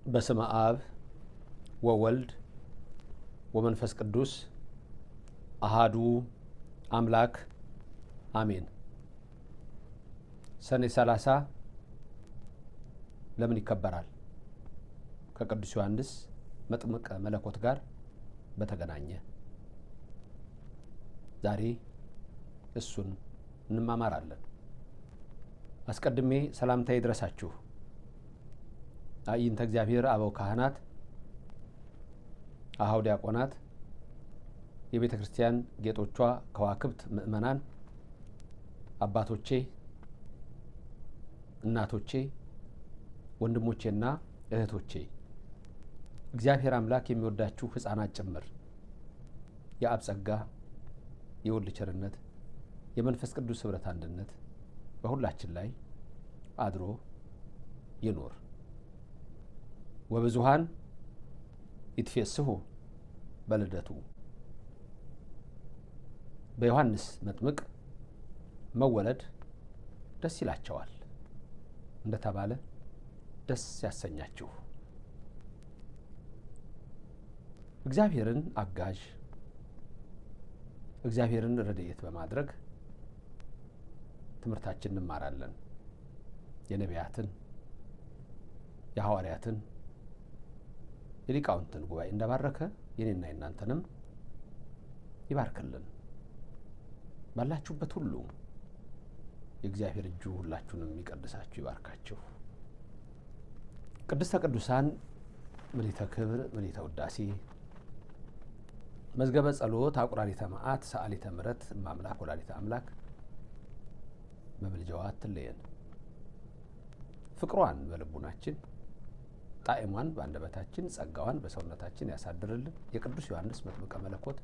በስመ አብ ወወልድ ወመንፈስ ቅዱስ አሃዱ አምላክ አሜን። ሰኔ 30 ለምን ይከበራል? ከቅዱስ ዮሐንስ መጥምቀ መለኮት ጋር በተገናኘ ዛሬ እሱን እንማማራለን። አስቀድሜ ሰላምታ ይድረሳችሁ። አይንተ እግዚአብሔር አበው ካህናት፣ አሃው ዲያቆናት፣ የቤተ ክርስቲያን ጌጦቿ ከዋክብት ምእመናን፣ አባቶቼ፣ እናቶቼ፣ ወንድሞቼና እህቶቼ፣ እግዚአብሔር አምላክ የሚወዳችሁ ሕፃናት ጭምር የአብ ጸጋ የወልድ ቸርነት የመንፈስ ቅዱስ ኅብረት አንድነት በሁላችን ላይ አድሮ ይኖር። ወብዙሃን ይትፌስሑ በልደቱ። በዮሐንስ መጥምቅ መወለድ ደስ ይላቸዋል እንደተባለ ደስ ያሰኛችሁ። እግዚአብሔርን አጋዥ እግዚአብሔርን ረድኤት በማድረግ ትምህርታችንን እንማራለን። የነቢያትን የሐዋርያትን የሊቃውንትን ጉባኤ እንደባረከ የኔና የናንተንም ይባርክልን። ባላችሁበት ሁሉ የእግዚአብሔር እጁ ሁላችሁንም ይቀድሳችሁ ይባርካችሁ። ቅድስተ ቅዱሳን ምልዕተ ክብር ምልዕተ ውዳሴ መዝገበ ጸሎት አቁራሪተ መዓት ሰዓሊተ ምሕረት እማምላክ ወላዲተ አምላክ በምልጃዋ አትለየን። ፍቅሯን በልቡናችን ጣዕሟን በአንደበታችን ጸጋዋን በሰውነታችን ያሳድርልን። የቅዱስ ዮሐንስ መጥምቀ መለኮት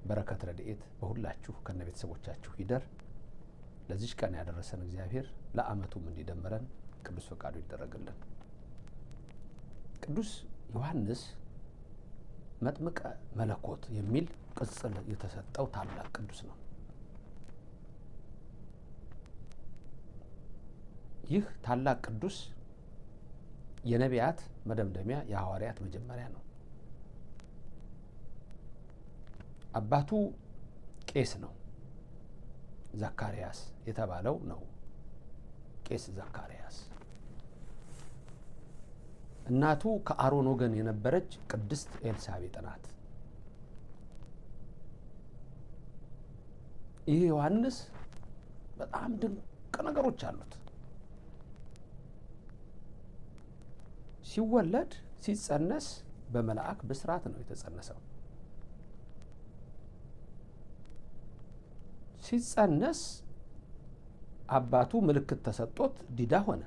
በረከት ረድኤት በሁላችሁ ከነቤተሰቦቻችሁ ይደር። ለዚህ ቀን ያደረሰን እግዚአብሔር ለዓመቱም እንዲደምረን ቅዱስ ፈቃዱ ይደረግልን። ቅዱስ ዮሐንስ መጥምቀ መለኮት የሚል ቅጽል የተሰጠው ታላቅ ቅዱስ ነው። ይህ ታላቅ ቅዱስ የነቢያት መደምደሚያ የሐዋርያት መጀመሪያ ነው። አባቱ ቄስ ነው፣ ዘካርያስ የተባለው ነው። ቄስ ዘካርያስ። እናቱ ከአሮን ወገን የነበረች ቅድስት ኤልሳቤጥ ናት። ይህ ዮሐንስ በጣም ድንቅ ነገሮች አሉት። ሲወለድ ሲጸነስ በመልአክ ብስራት ነው የተጸነሰው። ሲጸነስ አባቱ ምልክት ተሰጥቶት ዲዳ ሆነ።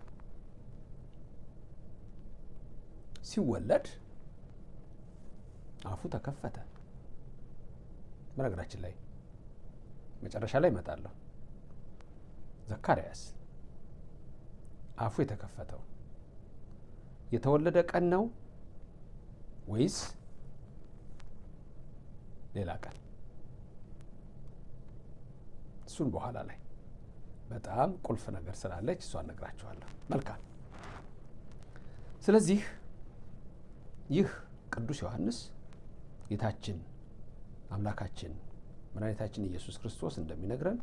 ሲወለድ አፉ ተከፈተ። በነገራችን ላይ መጨረሻ ላይ እመጣለሁ። ዘካርያስ አፉ የተከፈተው የተወለደ ቀን ነው ወይስ ሌላ ቀን? እሱን በኋላ ላይ በጣም ቁልፍ ነገር ስላለች እሷን ነግራችኋለሁ። መልካም። ስለዚህ ይህ ቅዱስ ዮሐንስ ጌታችን አምላካችን መድኃኒታችን ኢየሱስ ክርስቶስ እንደሚነግረን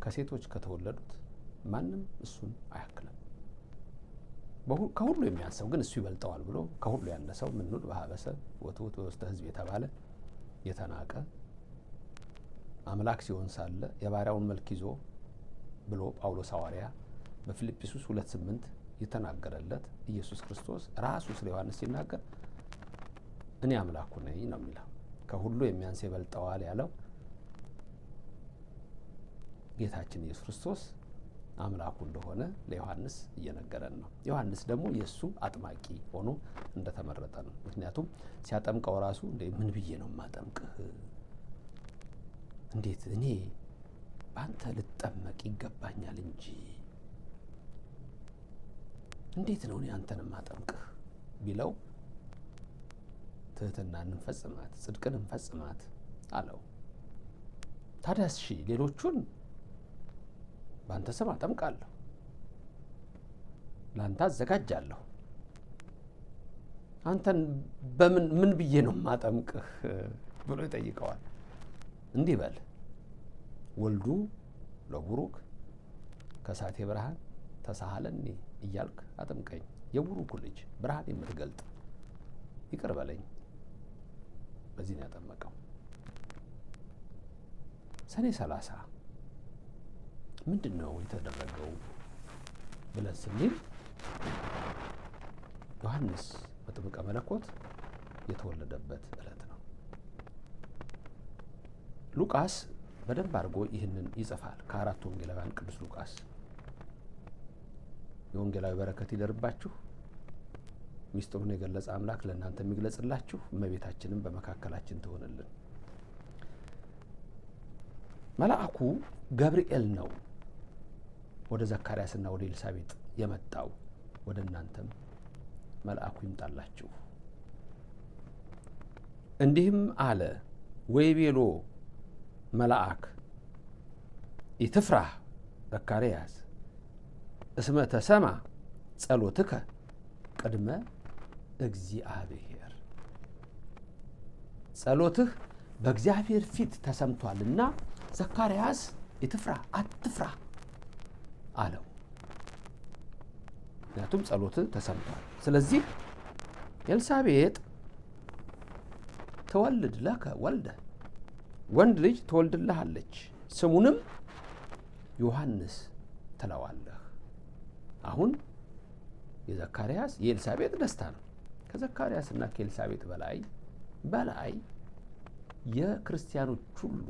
ከሴቶች ከተወለዱት ማንም እሱን አያክልም። ከሁሉ የሚያንሰው ግን እሱ ይበልጠዋል ብሎ ከሁሉ ያነሰው ምንውድ በሀበሰ ወትውት በውስተ ሕዝብ የተባለ የተናቀ አምላክ ሲሆን ሳለ የባሪያውን መልክ ይዞ ብሎ ጳውሎስ ሐዋርያ በፊልጵስዩስ 2:8 የተናገረለት ኢየሱስ ክርስቶስ ራሱ ስለ ዮሐንስ ሲናገር እኔ አምላኩ ነኝ ነው የሚለው። ከሁሉ የሚያንስ ይበልጠዋል ያለው ጌታችን ኢየሱስ ክርስቶስ አምላኩ እንደሆነ ለዮሐንስ እየነገረን ነው። ዮሐንስ ደግሞ የእሱ አጥማቂ ሆኖ እንደተመረጠ ነው። ምክንያቱም ሲያጠምቀው ራሱ ምን ብዬ ነው ማጠምቅህ? እንዴት እኔ በአንተ ልጠመቅ ይገባኛል እንጂ እንዴት ነው እኔ አንተን ማጠምቅህ ቢለው ትህትናን እንፈጽማት ጽድቅን እንፈጽማት አለው። ታዲያስ ሌሎቹን በአንተ ስም አጠምቃለሁ፣ ላንተ አዘጋጃለሁ አንተን በምን ብዬ ነው ማጠምቅህ ብሎ ይጠይቀዋል። እንዲህ በል ወልዱ ለቡሩክ ከሳቴ ብርሃን ተሳሃለኒ እያልክ አጥምቀኝ፣ የቡሩክ ልጅ ብርሃን የምትገልጥ ይቅር በለኝ። በዚህ ነው ያጠመቀው። ሰኔ 30 ምንድነው የተደረገው ብለን ስንል ዮሐንስ መጥምቀ መለኮት የተወለደበት ዕለት ነው። ሉቃስ በደንብ አድርጎ ይህንን ይጽፋል። ከአራቱ ወንጌላውያን ቅዱስ ሉቃስ የወንጌላዊ በረከት ይደርባችሁ፣ ሚስጥሩን የገለጸ አምላክ ለእናንተ የሚግለጽላችሁ፣ እመቤታችንን በመካከላችን ትሆንልን። መልአኩ ገብርኤል ነው ወደ ዘካርያስና ወደ ኤልሳቤጥ የመጣው። ወደ እናንተም መልአኩ ይምጣላችሁ። እንዲህም አለ ወይቤሎ መልአክ ይትፍራህ ዘካርያስ እስመ ተሰማ ጸሎትከ ቅድመ እግዚአብሔር። ጸሎትህ በእግዚአብሔር ፊት ተሰምቷልና ዘካርያስ ይትፍራ አትፍራ አለው። ምክንያቱም ጸሎትህ ተሰምቷል። ስለዚህ ኤልሳቤጥ ተወልድ ለከ ወልደ ወንድ ልጅ ትወልድልሃለች፣ ስሙንም ዮሐንስ ትለዋለህ። አሁን የዘካርያስ የኤልሳቤጥ ደስታ ነው። ከዘካርያስና ከኤልሳቤጥ በላይ የክርስቲያኖች ሁሉ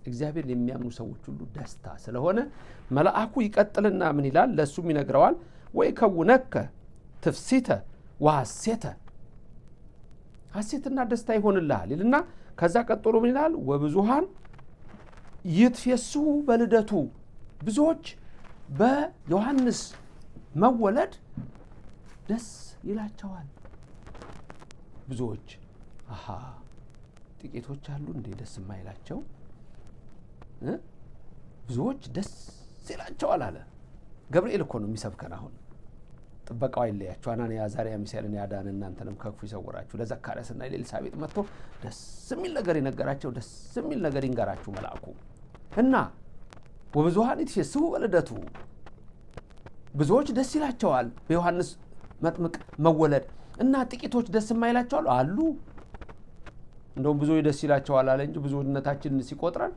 እግዚአብሔር የሚያምኑ ሰዎች ሁሉ ደስታ ስለሆነ መልአኩ ይቀጥልና ምን ይላል? ለሱም ይነግረዋል። ወይ ከውነከ ትፍሲተ ወሐሴተ፣ ሐሴትና ደስታ ይሆንልሃል ይልና ከዛ ቀጥሎ ምን ይላል? ወብዙሃን ይትፌስሑ በልደቱ፣ ብዙዎች በዮሐንስ መወለድ ደስ ይላቸዋል። ብዙዎች ጥቂቶች አሉ እንዴ ደስ የማይላቸው? ብዙዎች ደስ ይላቸዋል አለ። ገብርኤል እኮ ነው የሚሰብከን። አሁን ጥበቃው አይለያችሁ፣ አናንያ አዛርያ ሚሳኤልን ያዳነ እናንተንም ከክፉ ይሰውራችሁ። ለዘካርያስና ለኤልሳቤጥ መጥቶ ደስ የሚል ነገር ይነገራቸው፣ ደስ የሚል ነገር ይንገራችሁ መልአኩ እና ወብዙሃን ይትፌስሑ በልደቱ፣ ብዙዎች ደስ ይላቸዋል በዮሐንስ መጥምቅ መወለድ እና ጥቂቶች ደስ የማይላቸው አሉ። እንደውም ብዙዎች ደስ ይላቸዋል አለ እንጂ ብዙነታችንን ሲቆጥረን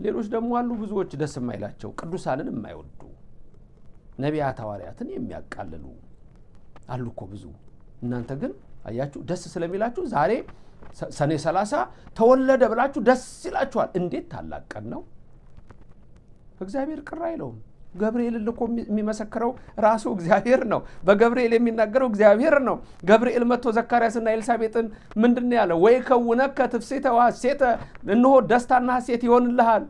ሌሎች ደግሞ አሉ ብዙዎች ደስ የማይላቸው፣ ቅዱሳንን የማይወዱ፣ ነቢያት ሐዋርያትን የሚያቃልሉ አሉ እኮ ብዙ። እናንተ ግን አያችሁ ደስ ስለሚላችሁ ዛሬ ሰኔ 30 ተወለደ ብላችሁ ደስ ይላችኋል። እንዴት ታላቅ ቀን ነው! እግዚአብሔር ቅር አይለውም። ገብርኤል ልኮ የሚመሰክረው ራሱ እግዚአብሔር ነው። በገብርኤል የሚናገረው እግዚአብሔር ነው። ገብርኤል መጥቶ ዘካርያስና ኤልሳቤጥን ምንድነው ያለው? ወይ ከውነከ ትፍሲተ ወሐሴተ፣ እነሆ ደስታና ሐሴት ይሆንልሃል።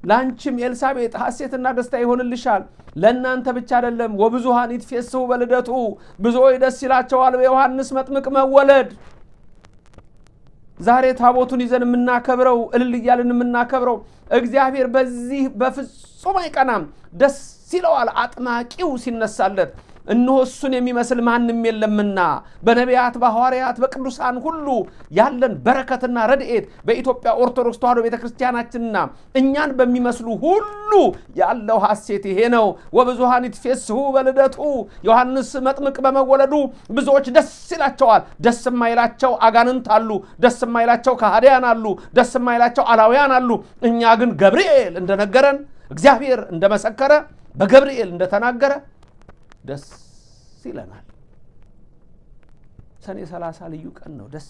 ላንቺም ኤልሳቤጥ ሐሴትና ደስታ ይሆንልሻል። ለእናንተ ብቻ አይደለም። ወብዙሃን ይትፌስሑ በልደቱ፣ ብዙዎች ደስ ይላቸዋል በዮሐንስ መጥምቅ መወለድ። ዛሬ ታቦቱን ይዘን የምናከብረው እልል እያልን የምናከብረው እግዚአብሔር በዚህ በፍጹም አይቀናም፣ ደስ ይለዋል አጥማቂው ሲነሳለት። እነሆ እሱን የሚመስል ማንም የለምና በነቢያት በሐዋርያት በቅዱሳን ሁሉ ያለን በረከትና ረድኤት በኢትዮጵያ ኦርቶዶክስ ተዋሕዶ ቤተክርስቲያናችንና እኛን በሚመስሉ ሁሉ ያለው ሐሴት ይሄ ነው። ወብዙሃን ይትፌስሑ በልደቱ፣ ዮሐንስ መጥምቅ በመወለዱ ብዙዎች ደስ ይላቸዋል። ደስ የማይላቸው አጋንንት አሉ፣ ደስ የማይላቸው ከሃዲያን አሉ፣ ደስ የማይላቸው አላውያን አሉ። እኛ ግን ገብርኤል እንደነገረን፣ እግዚአብሔር እንደመሰከረ፣ በገብርኤል እንደተናገረ ደስ ይለናል። ሰኔ 30 ልዩ ቀን ነው፣ ደስ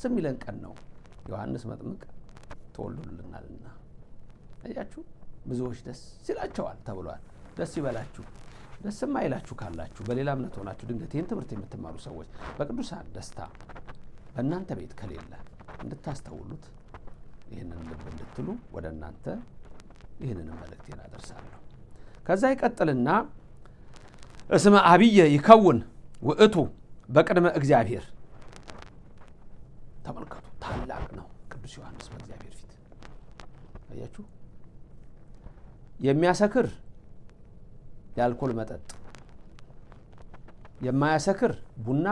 የሚለን ቀን ነው። ዮሐንስ መጥምቅ ተወልዶልናልና አያችሁ፣ ብዙዎች ደስ ይላቸዋል ተብሏል። ደስ ይበላችሁ። ደስ የማይላችሁ ካላችሁ በሌላ እምነት ሆናችሁ ድንገት ይህን ትምህርት የምትማሩ ሰዎች በቅዱሳን ደስታ በእናንተ ቤት ከሌለ እንድታስተውሉት፣ ይህንን ልብ እንድትሉ ወደ እናንተ ይህንን መልእክቴን አደርሳለሁ። ከዛ ይቀጥልና እስመ አብየ ይከውን ውእቱ በቅድመ እግዚአብሔር። ተመልከቱ፣ ታላቅ ነው ቅዱስ ዮሐንስ በእግዚአብሔር ፊት። አያችሁ፣ የሚያሰክር የአልኮል መጠጥ፣ የማያሰክር ቡና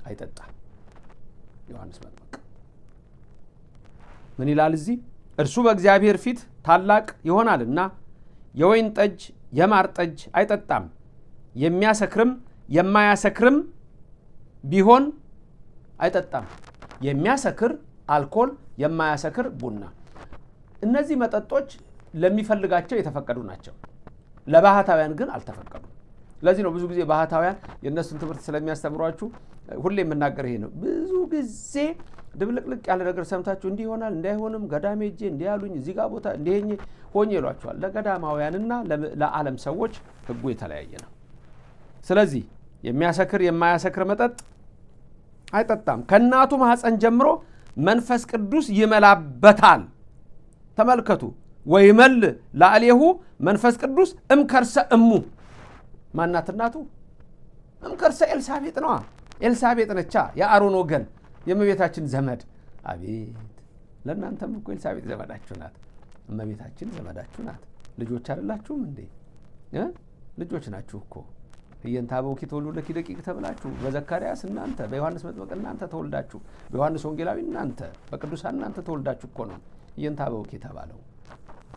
አይጠጣም። ዮሐንስ መጥምቅ ምን ይላል እዚህ? እርሱ በእግዚአብሔር ፊት ታላቅ ይሆናልና የወይን ጠጅ የማር ጠጅ አይጠጣም፣ የሚያሰክርም የማያሰክርም ቢሆን አይጠጣም። የሚያሰክር አልኮል፣ የማያሰክር ቡና። እነዚህ መጠጦች ለሚፈልጋቸው የተፈቀዱ ናቸው። ለባህታውያን ግን አልተፈቀዱም። ለዚህ ነው ብዙ ጊዜ ባህታውያን የእነሱን ትምህርት ስለሚያስተምሯችሁ ሁሌ የምናገር ይሄ ነው። ብዙ ጊዜ ድብልቅልቅ ያለ ነገር ሰምታችሁ እንዲህ ይሆናል እንዳይሆንም ገዳሜ ሄጄ እንዲህ ያሉኝ እዚህ ጋር ቦታ እንዲሄኝ ሆኜ ይሏቸዋል። ለገዳማውያንና ለዓለም ሰዎች ህጉ የተለያየ ነው። ስለዚህ የሚያሰክር የማያሰክር መጠጥ አይጠጣም። ከእናቱ ማህፀን ጀምሮ መንፈስ ቅዱስ ይመላበታል። ተመልከቱ። ወይመል ላዕሌሁ መንፈስ ቅዱስ እምከርሰ እሙ። ማናት እናቱ? እምከርሰ ኤልሳቤጥ ነዋ። ኤልሳቤጥ ነቻ የአሮን ወገን የእመቤታችን ዘመድ። አቤት ለእናንተም እኮ ኤልሳቤጥ ዘመዳችሁ ናት። እመቤታችን ዘመዳችሁ ናት። ልጆች አይደላችሁም እንዴ? ልጆች ናችሁ እኮ። እየንታበውኪ ተወልዶለኪ ደቂቅ ተብላችሁ በዘካርያስ እናንተ፣ በዮሐንስ መጥምቅ እናንተ ተወልዳችሁ፣ በዮሐንስ ወንጌላዊ እናንተ፣ በቅዱሳን እናንተ ተወልዳችሁ እኮ ነው እየንታበውኪ ተባለው።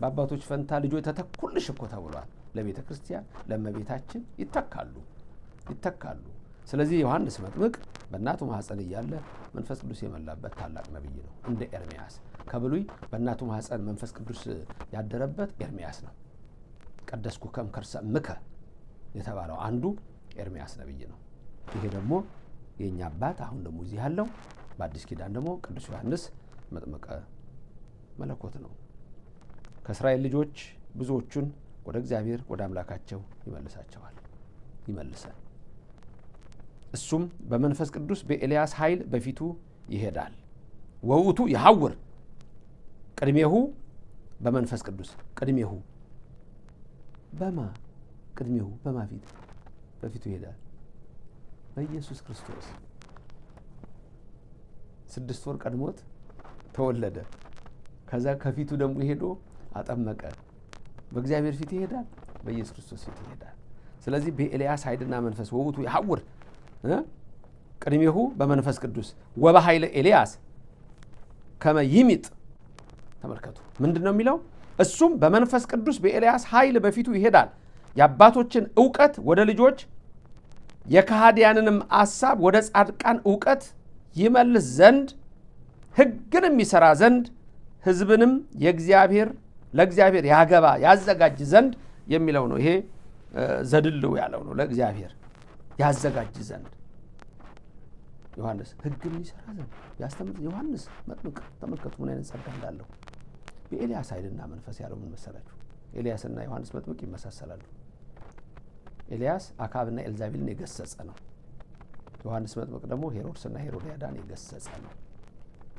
በአባቶች ፈንታ ልጆች ተተኩልሽ እኮ ተብሏል። ለቤተ ክርስቲያን ለእመቤታችን ይተካሉ። ስለዚህ ዮሐንስ መጥምቅ በእናቱ ማህፀን እያለ መንፈስ ቅዱስ የመላበት ታላቅ ነብይ ነው። እንደ ኤርሚያስ ከብሉይ በእናቱ ማህፀን መንፈስ ቅዱስ ያደረበት ኤርሚያስ ነው። ቀደስኩከ እምከርሰ እምከ የተባለው አንዱ ኤርሚያስ ነብይ ነው። ይሄ ደግሞ የኛ አባት አሁን ደግሞ እዚህ ያለው በአዲስ ኪዳን ደግሞ ቅዱስ ዮሐንስ መጥምቀ መለኮት ነው። ከእስራኤል ልጆች ብዙዎቹን ወደ እግዚአብሔር ወደ አምላካቸው ይመልሳል። እሱም በመንፈስ ቅዱስ በኤልያስ ኃይል በፊቱ ይሄዳል። ወውቱ ይሐውር ቅድሜሁ በመንፈስ ቅዱስ ቅድሜሁ በማ ፊት በፊቱ ይሄዳል። በኢየሱስ ክርስቶስ 6 ወር ቀድሞት ተወለደ። ከዛ ከፊቱ ደግሞ ሄዶ አጠመቀ። በእግዚአብሔር ፊት ይሄዳል፣ በኢየሱስ ክርስቶስ ፊት ይሄዳል። ስለዚህ በኤልያስ ኃይልና መንፈስ ወውቱ ይሐውር ቅድሜሁ በመንፈስ ቅዱስ ወበኃይለ ኤልያስ ከመ ይሚጥ። ተመልከቱ ምንድነው የሚለው? እሱም በመንፈስ ቅዱስ በኤልያስ ኃይል በፊቱ ይሄዳል፣ የአባቶችን ዕውቀት ወደ ልጆች የከሃዲያንንም አሳብ ወደ ጻድቃን ዕውቀት ይመልስ ዘንድ ሕግንም ይሰራ ዘንድ ሕዝብንም ለእግዚአብሔር ያዘጋጅ ዘንድ የሚለው ነው። ይሄ ዘድልው ያለው ነው። ለእግዚአብሔር ያዘጋጅ ዘንድ ዮሐንስ ሕግን ይሰራ ዘንድ ያስተምር። ዮሐንስ መጥምቅ ተመልከቱ ምን አይነት ጸጋ እንዳለው። በኤልያስ ኃይልና መንፈስ ያለው ምን መሰላችሁ? ኤልያስና ዮሐንስ መጥምቅ ይመሳሰላሉ። ኤልያስ አካብና ኤልዛቤልን የገሰጸ ነው። ዮሐንስ መጥምቅ ደግሞ ሄሮድስና ሄሮድያዳን የገሰጸ ነው።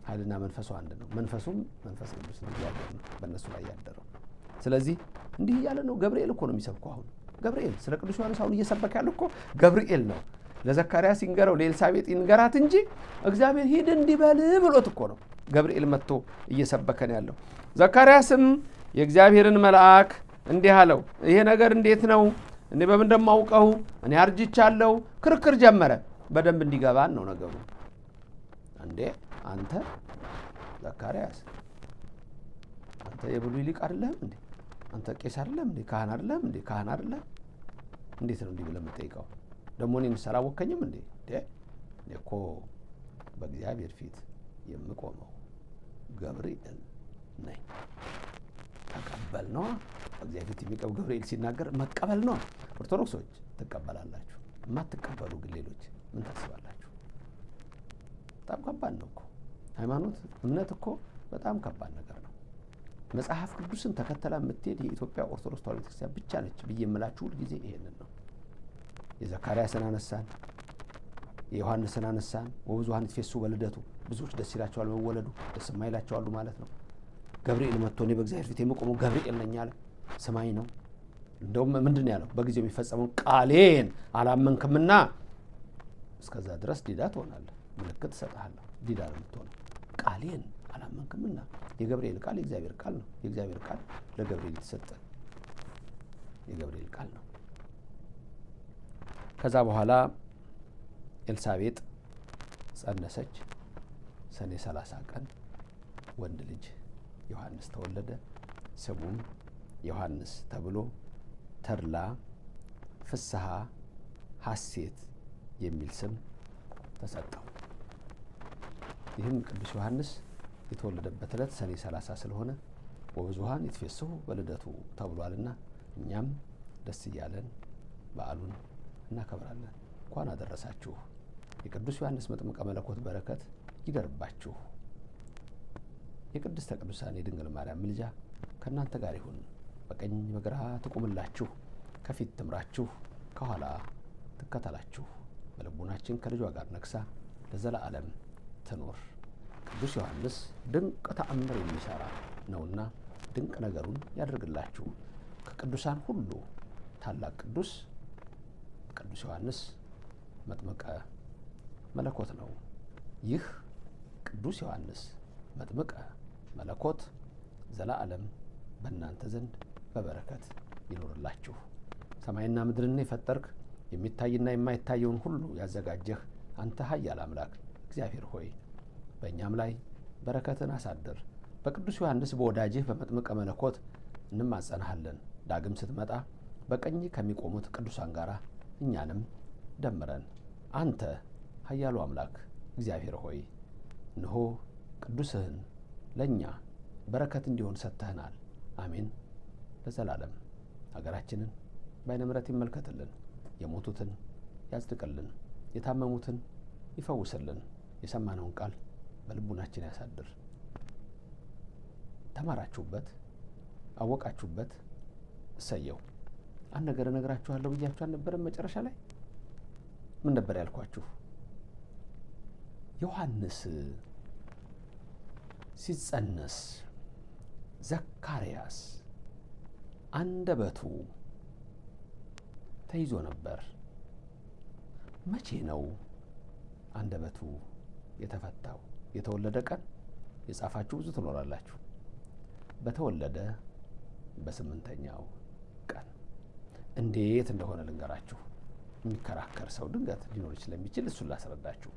ኃይልና መንፈሱ አንድ ነው። መንፈሱም መንፈስ ቅዱስ ነው በእነሱ ላይ ያደረው። ስለዚህ እንዲህ እያለ ነው። ገብርኤል እኮ ነው የሚሰብከው። አሁን ገብርኤል ስለ ቅዱስ ዮሐንስ አሁን እየሰበከ ያለው እኮ ገብርኤል ነው። ለዘካርያስ ይንገረው ለኤልሳቤጥ ይንገራት እንጂ እግዚአብሔር ሂድ እንዲበል ብሎት እኮ ነው ገብርኤል መጥቶ እየሰበከን ያለው። ዘካርያስም የእግዚአብሔርን መልአክ እንዲህ አለው፣ ይሄ ነገር እንዴት ነው? እኔ በምን እንደማውቀው? እኔ አርጅቻለሁ። ክርክር ጀመረ። በደንብ እንዲገባን ነው ነገሩ። እንዴ አንተ ዘካርያስ አንተ የብሉይ ሊቅ አይደለም እንዴ? አንተ ቄስ አይደለም እንዴ? ካህን አይደለም እንዴ? ካህን አይደለም? እንዴት ነው እንዲህ ብለህ የምትጠይቀው? ደግሞ እኔን ሰላወከኝም እንዴ? እኮ በእግዚአብሔር ፊት የምቆመው ገብርኤል ነኝ። ተቀበል ነው። በእግዚአብሔር ፊት የሚቀበል ገብርኤል ሲናገር መቀበል ነው። ኦርቶዶክሶች ትቀበላላችሁ። የማትቀበሉ ግን ሌሎች ምን ታስባላችሁ? በጣም ከባድ ነው እኮ ሃይማኖት፣ እምነት እኮ በጣም ከባድ ነገር ነው። መጽሐፍ ቅዱስን ተከተላ የምትሄድ የኢትዮጵያ ኦርቶዶክስ ተዋሕዶ ቤተክርስቲያን ብቻ ነች ብዬ የምላችሁ ሁል ጊዜ ይሄንን ነው። የዘካርያስን አነሳን፣ የዮሐንስን አነሳን። ወብዙኃን ይትፌሱ በልደቱ፣ ብዙዎች ደስ ይላቸዋል መወለዱ፣ ደስ የማይላቸዋሉ ማለት ነው። ገብርኤል መጥቶ እኔ በእግዚአብሔር ፊት የምቆመው ገብርኤል ነኝ አለ። ሰማይ ነው። እንደውም ምንድን ያለው? በጊዜው የሚፈጸመውን ቃሌን አላመንክምና እስከዛ ድረስ ዲዳ ትሆናለህ፣ ምልክት እሰጥሃለሁ። ዲዳ ነው የምትሆነው። ቃሌን አላመንክምና። የገብርኤል ቃል የእግዚአብሔር ቃል ነው። የእግዚአብሔር ቃል ለገብርኤል የተሰጠ የገብርኤል ቃል ነው። ከዛ በኋላ ኤልሳቤጥ ጸነሰች። ሰኔ 30 ቀን ወንድ ልጅ ዮሐንስ ተወለደ። ስሙም ዮሐንስ ተብሎ ተድላ፣ ፍስሐ፣ ሐሴት የሚል ስም ተሰጠው። ይህም ቅዱስ ዮሐንስ የተወለደበት ዕለት ሰኔ 30 ስለሆነ ወብዙኃን ይትፌስሑ በልደቱ ተብሏልና እኛም ደስ እያለን በዓሉን እናከብራለን። እንኳን አደረሳችሁ። የቅዱስ ዮሐንስ መጥምቀ መለኮት በረከት ይደርባችሁ። የቅድስተ ቅዱሳን የድንግል ማርያም ምልጃ ከእናንተ ጋር ይሁን። በቀኝ በግራ ትቁምላችሁ፣ ከፊት ትምራችሁ፣ ከኋላ ትከተላችሁ። በልቡናችን ከልጇ ጋር ነግሳ ለዘላለም ትኖር። ቅዱስ ዮሐንስ ድንቅ ተአምር የሚሰራ ነውና ድንቅ ነገሩን ያደርግላችሁ። ከቅዱሳን ሁሉ ታላቅ ቅዱስ ዮሐንስ መጥምቀ መለኮት ነው። ይህ ቅዱስ ዮሐንስ መጥምቀ መለኮት ዘላለም በእናንተ ዘንድ በበረከት ይኖርላችሁ። ሰማይና ምድርን የፈጠርክ የሚታይና የማይታየውን ሁሉ ያዘጋጀህ አንተ ኃያል አምላክ እግዚአብሔር ሆይ በእኛም ላይ በረከትን አሳድር። በቅዱስ ዮሐንስ በወዳጅህ በመጥምቀ መለኮት እንማጸናሃለን። ዳግም ስትመጣ በቀኝ ከሚቆሙት ቅዱሳን ጋር እኛንም ደምረን። አንተ ኃያሉ አምላክ እግዚአብሔር ሆይ እነሆ ቅዱስህን ለእኛ በረከት እንዲሆን ሰጥተህናል። አሜን። ለዘላለም ሀገራችንን በዓይነ ምሕረት ይመልከትልን። የሞቱትን ያጽድቅልን፣ የታመሙትን ይፈውስልን። የሰማነውን ቃል በልቡናችን ያሳድር። ተማራችሁበት፣ አወቃችሁበት፣ እሰየው። አንድ ነገር እነግራችኋለሁ ብያችሁ አልነበረም? መጨረሻ ላይ ምን ነበር ያልኳችሁ? ዮሐንስ ሲጸነስ ዘካርያስ አንደበቱ ተይዞ ነበር። መቼ ነው አንደበቱ የተፈታው? የተወለደ ቀን የጻፋችሁ ብዙ ትኖራላችሁ። በተወለደ በ8ኛው ቀን እንዴት እንደሆነ ልንገራችሁ። የሚከራከር ሰው ድንገት ሊኖር ስለሚችል እሱን ላስረዳችሁ።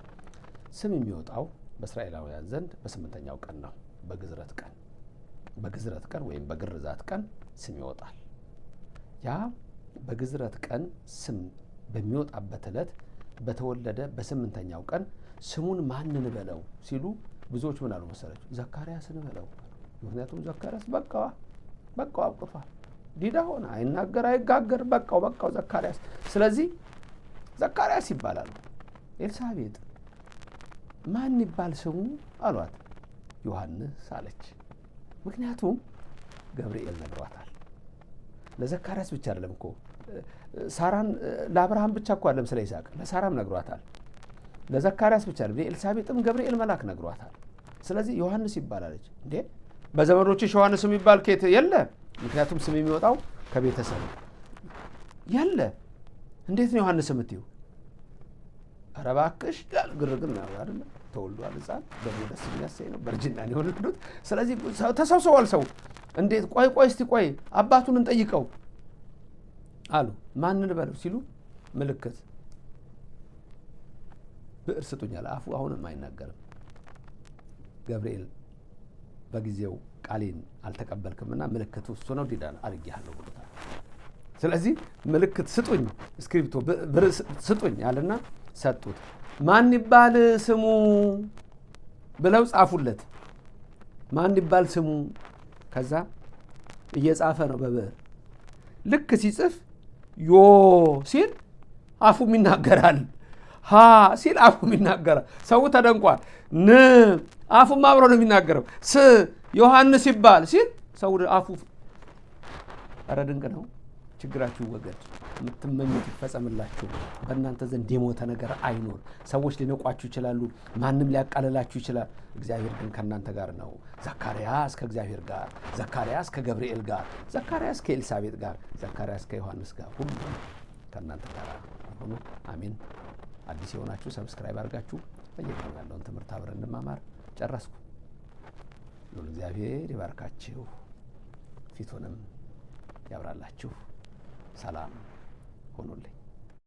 ስም የሚወጣው በእስራኤላውያን ዘንድ በ8ኛው ቀን ነው። በግዝረት ቀን ወይም በግርዛት ቀን ስም ይወጣል። ያ በግዝረት ቀን ስም በሚወጣበት ዕለት በተወለደ በ8ኛው ቀን ስሙን ማንን በለው ሲሉ ብዙዎች ምን አሉ መሰላችሁ? ዘካርያስን በለው። ምክንያቱም ዘካርያስ በቃው አብቅቷል። ዲዳ ሆነ፣ አይናገር አይጋገር፣ በቃው ዘካርያስ። ስለዚህ ዘካርያስ ይባላል። ኤልሳቤጥ ማን ይባል ስሙ አሏት። ዮሐንስ አለች። ምክንያቱም ገብርኤል ነግሯታል። ለዘካርያስ ብቻ አይደለም እኮ ሳራን ለአብርሃም ብቻ እኮ አይደለም ስለ ይስሐቅ ለሳራም ነግሯታል። ለዘካርያስ ብቻ አይደለም ለኤልሳቤጥም ገብርኤል መልአክ ነግሯታል። ስለዚህ ዮሐንስ ይባላለች። እንዴ በዘመዶችሽ ዮሐንስ የሚባል ከየት የለ? ምክንያቱም ስም የሚወጣው ከቤተሰብ ያለ። እንዴት ነው ዮሐንስ የምትዩ? ኧረ እባክሽ ግርግር ነው አይደል? ተወልዷል ሕፃን ደግሞ ደስ የሚያሰኝ ነው። በእርጅና ነው የወለዱት። ስለዚህ ተሰብስበዋል ሰው። እንዴት ቆይ እስቲ ቆይ አባቱን እንጠይቀው አሉ። ማንን በለው ሲሉ ምልክት ብዕር ስጡኛል። አፉ አሁንም አይናገርም። ገብርኤል በጊዜው ቃሌን አልተቀበልክምና ምልክቱ እሱ ነው ዲዳን አድርጌሃለሁ ብሎታል። ስለዚህ ምልክት ስጡኝ፣ እስክሪፕቶ ብዕር ስጡኝ አለና ሰጡት። ማን ይባል ስሙ ብለው ጻፉለት። ማን ይባል ስሙ? ከዛ እየጻፈ ነው በብዕር። ልክ ሲጽፍ ዮ ሲል አፉም ይናገራል፣ ሀ ሲል አፉም ይናገራል። ሰው ተደንቋል። ን አፉም አብሮ ነው የሚናገረው። ስ ዮሐንስ ይባል ሲል ሰው አፉ። ኧረ ድንቅ ነው። ችግራችሁ ወገድ፣ የምትመኙት ይፈጸምላችሁ። በእናንተ ዘንድ የሞተ ነገር አይኖር። ሰዎች ሊነቋችሁ ይችላሉ፣ ማንም ሊያቃልላችሁ ይችላል። እግዚአብሔር ግን ከእናንተ ጋር ነው። ዘካርያስ ከእግዚአብሔር ጋር፣ ዘካርያስ ከገብርኤል ጋር፣ ዘካርያስ ከኤልሳቤጥ ጋር፣ ዘካርያስ ከዮሐንስ ጋር፣ ሁሉ ከእናንተ ጋር ሆኖ አሜን። አዲስ የሆናችሁ ሰብስክራይብ አድርጋችሁ በየቀኑ ያለውን ትምህርት አብረን እንማማር። ጨረስኩ። ሉል እግዚአብሔር ይባርካችሁ፣ ፊቱንም ያብራላችሁ። ሰላም ሆኖልኝ